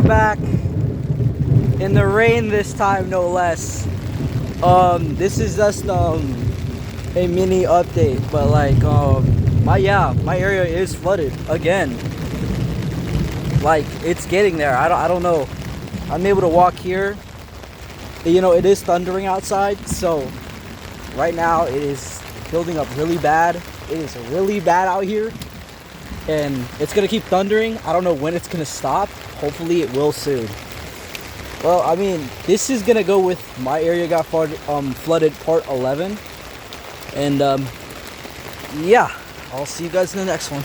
back in the rain this time, no less. This is just a mini update, but like my area is flooded again. Like, it's getting there. I don't know. I'm able to walk here. You know, it is thundering outside, so right now it is building up really bad. It is really bad out here, and it's gonna keep thundering. I don't know when it's gonna stop. Hopefully it will soon. Well, I mean, this is gonna go with my area got flooded part 11, and yeah, I'll see you guys in the next one.